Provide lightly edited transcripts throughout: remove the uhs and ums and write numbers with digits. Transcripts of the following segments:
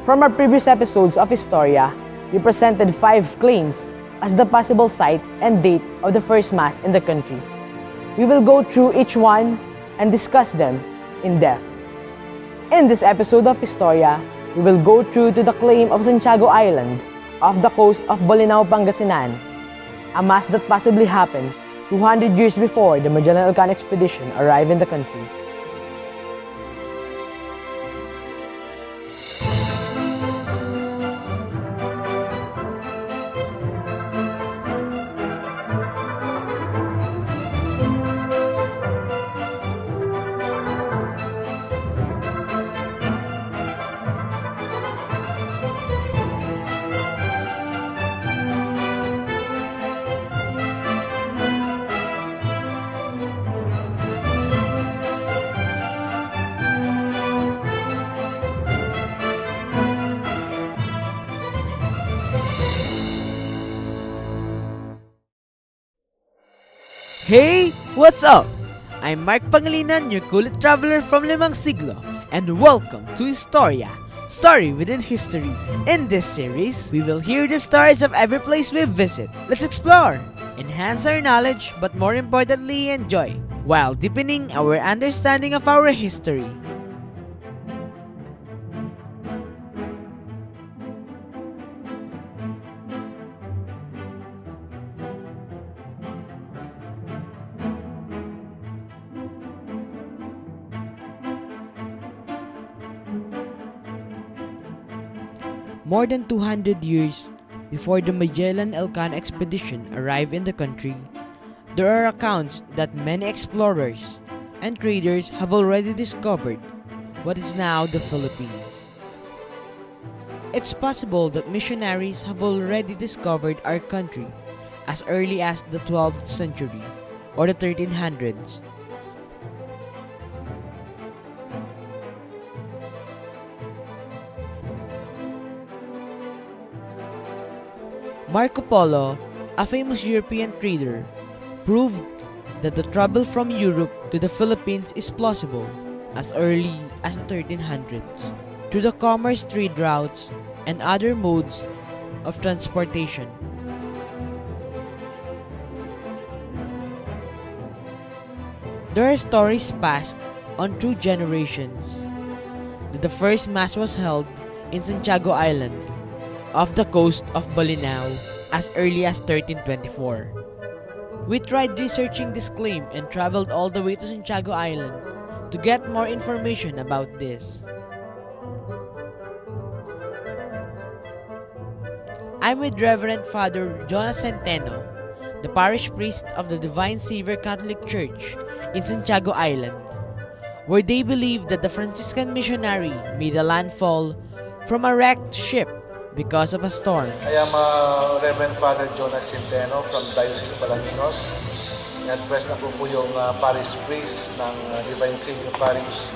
From our previous episodes of Historia, we presented 5 claims as the possible site and date of the first mass in the country. We will go through each one and discuss them in depth. In this episode of Historia, we will go through to the claim of Santiago Island off the coast of Bolinao, Pangasinan, a mass that possibly happened 200 years before the Magellan-Elcano Expedition arrived in the country. Hey, what's up? I'm Mark Pangasinan, your cool traveler from Limang Siglo, and welcome to Historia, Story Within History. In this series, we will hear the stories of every place we visit. Let's explore, enhance our knowledge, but more importantly, enjoy, while deepening our understanding of our history. More than 200 years before the Magellan-Elcano Expedition arrived in the country, there are accounts that many explorers and traders have already discovered what is now the Philippines. It's possible that missionaries have already discovered our country as early as the 12th century or the 1300s. Marco Polo, a famous European trader, proved that the travel from Europe to the Philippines is plausible as early as the 1300s through the commerce trade routes and other modes of transportation. There are stories passed on through generations that the first mass was held in Santiago Island, off the coast of Bolinao, as early as 1324. We tried researching this claim and traveled all the way to Santiago Island to get more information about this. I'm with Reverend Father Jonas Centeno, the parish priest of the Divine Savior Catholic Church in Santiago Island, where they believe that the Franciscan missionary made a landfall from a wrecked ship because of a storm. I am Reverend Father Jonas Centeno from Diocese of Balaninos. At present na po yung parish priest ng Divine Savior Parish,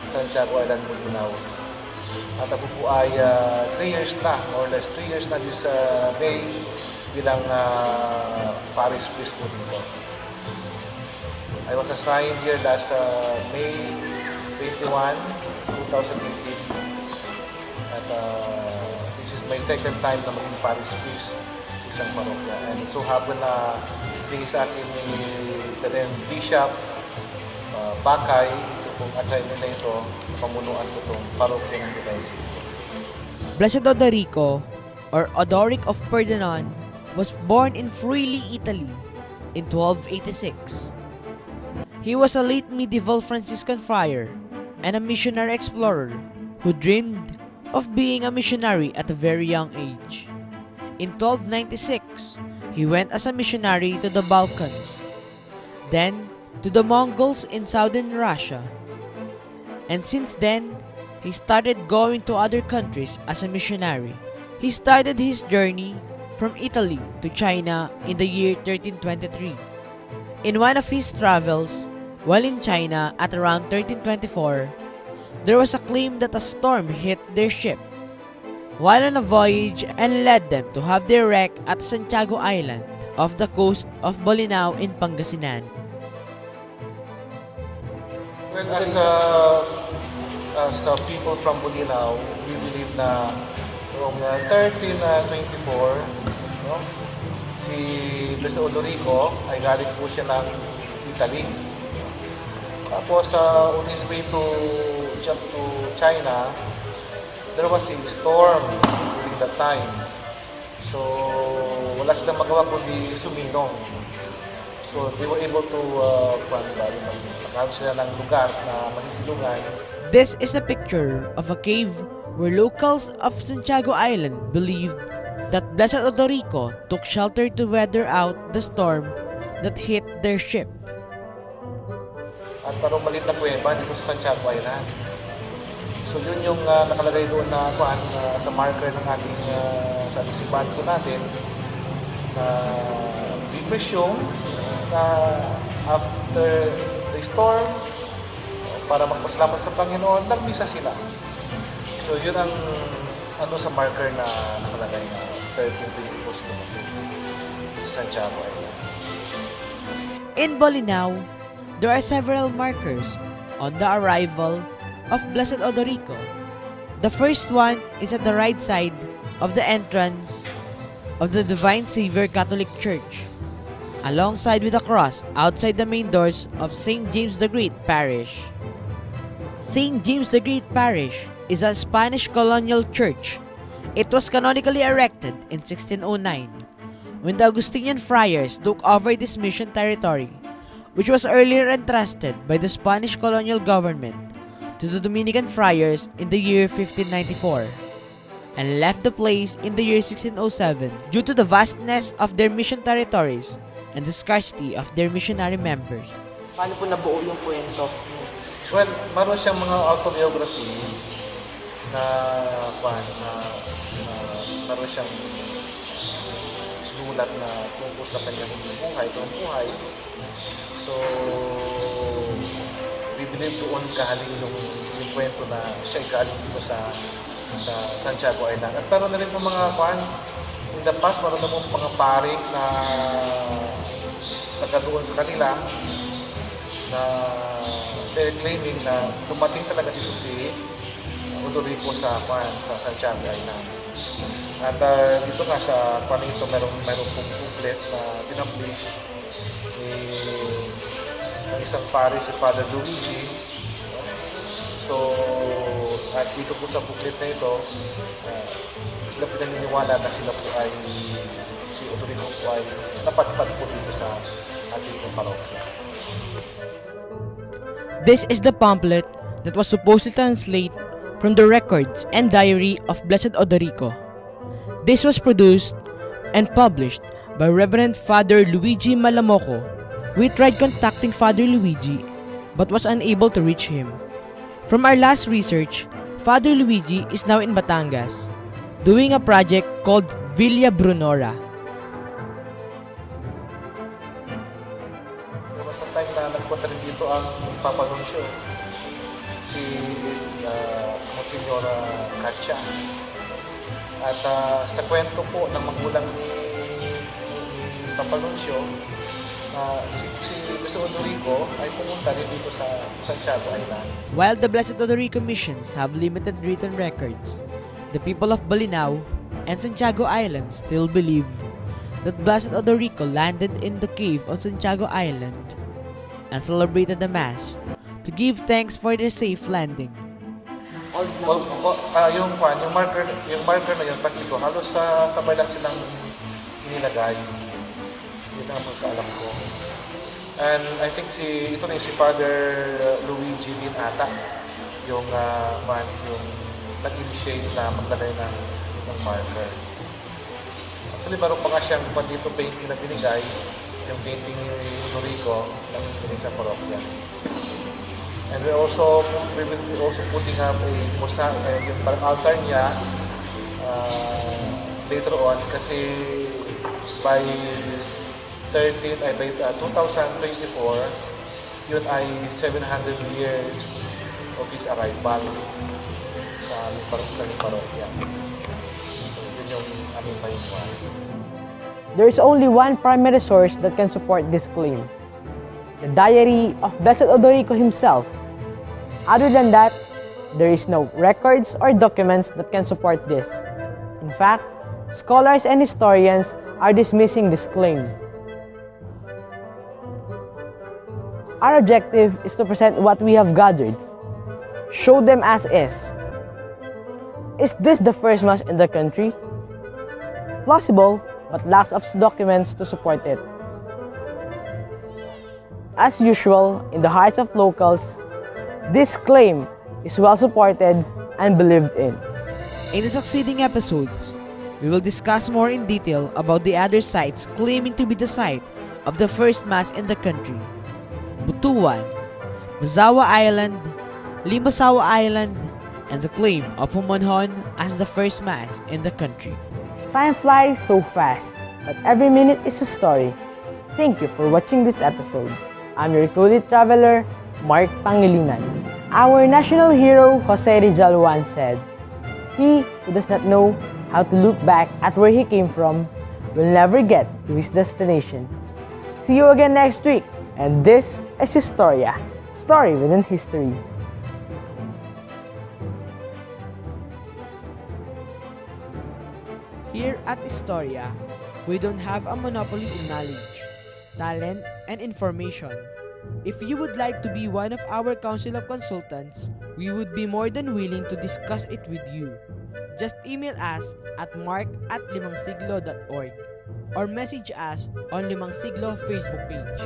Santiago Island, Bolinao. At ako po ay 3 years na, more or less 3 years na this May bilang parish priest po dito. I was assigned here last May 21, 2018. At this is my second time na maging parish priest sa isang parokya. And it so happen na bigay sa akin ni the Bishop Bakay, ito pong assignment na ito, pamunuan ko itong parokya ng Divine Savior. Blessed Odorico, or Odoric of Pordenone, was born in Friuli, Italy in 1286. He was a late medieval Franciscan friar and a missionary explorer who dreamed of being a missionary at a very young age. In 1296, he went as a missionary to the Balkans, then to the Mongols in southern Russia. And since then, he started going to other countries as a missionary. He started his journey from Italy to China in the year 1323. In one of his travels, while in China at around 1324, there was a claim that a storm hit their ship while on a voyage and led them to have their wreck at Santiago Island off the coast of Bolinao in Pangasinan. Well, as people from Bolinao, we believe na noong 1324, no, si Mr. Odorico ay galing po siya ng Italy. Tapos on his way to jump to China, there was a storm during that time. So wala silang magawa kundi suminong. So they were able to magkaroon sila ng lugar na masisilungan. This is a picture of a cave where locals of Santiago Island believed that Blessed Odorico took shelter to weather out the storm that hit their ship. At parang maliit na kuweba dito sa Santiago Island. So yun yung nakalagay doon na sa marker ng ating sa isipan po natin na we presume na after the storm, para magpasalamat sa Panginoon, nagmisa sila. So yun ang sa marker na nakalagay na 1324 sa Santiago Island. In Bolinao, there are several markers on the arrival of Blessed Odorico. The first one is at the right side of the entrance of the Divine Savior Catholic Church, alongside with a cross outside the main doors of St. James the Great Parish. St. James the Great Parish is a Spanish colonial church. It was canonically erected in 1609 when the Augustinian friars took over this mission territory, which was earlier entrusted by the Spanish colonial government to the Dominican friars in the year 1594, and left the place in the year 1607 due to the vastness of their mission territories and the scarcity of their missionary members. Paano po nabuo yung kwento? Well, meron siyang mga autobiography na meron siyang sinulat na tungkol sa kanyang buhay. So, we believe doon galing yung kwento na siya galing dito sa Santiago Island. At meron na rin po mga in the past, meron na po mga paring na nagkadoon sa kanila na they're claiming na dumating talaga dito si Odorico sa Santiago Island. At dito nga sa ito meron pong booklet na pinablish ng isang pari, si Father Luigi. So, at dito po sa booklet na ito, sila pinaniniwala na sila po ay si Odorico po ay napadpad po dito sa ating parokya. This is the pamphlet that was supposed to translate from the records and diary of Blessed Odorico. This was produced and published by Reverend Father Luigi Malamoco. We tried contacting Father Luigi but was unable to reach him. From our last research, Father Luigi is now in Batangas, doing a project called Villa Brunora. Sa time na nagpunta rin dito ang Papa Nuncio, si Monsignor Katya. At sa kwento po ng magulang ni Papa Nuncio, si Blessed Odorico ay pumunta rin dito sa Santiago Island. While the Blessed Odorico missions have limited written records, the people of Bolinao and Santiago Island still believe that Blessed Odorico landed in the cave of Santiago Island and celebrated the Mass to give thanks for their safe landing. Yung marker na yun, pag ito, halos sabay lang silang inilagay. Yun ang pagkaalam ko. And I think ito na yung si Father Luigi din ata, yung nag-initiate na maglagay ng marker. Actually, meron pa nga siyang dito painting na binigay, yung painting ni Odorico ng sa parokya. And we will be also putting up a mosaic, yung parang altar niya later on kasi by 2024, yun ay 700 years of his arrival sa parokya. So yun yung aming payungan. There is only one primary source that can support this claim: the diary of Blessed Odorico himself. Other than that, there is no records or documents that can support this. In fact, scholars and historians are dismissing this claim. Our objective is to present what we have gathered, show them as is. Is this the first mass in the country? Plausible, but lacks of documents to support it. As usual, in the hearts of locals, this claim is well supported and believed in. In the succeeding episodes, we will discuss more in detail about the other sites claiming to be the site of the first mass in the country. Butuan, Mazawa Island, Limasawa Island, and the claim of Humonhon as the first mass in the country. Time flies so fast, but every minute is a story. Thank you for watching this episode. I'm your recruited traveler, Mark Pangasinan. Our national hero, Jose Rizal, once said, "He who does not know how to look back at where he came from will never get to his destination." See you again next week, and this is Historia, story within history. Here at Historia, we don't have a monopoly in knowledge, talent, and information. If you would like to be one of our Council of Consultants, we would be more than willing to discuss it with you. Just email us at mark@limangsiglo.org or message us on Limang Siglo Facebook page.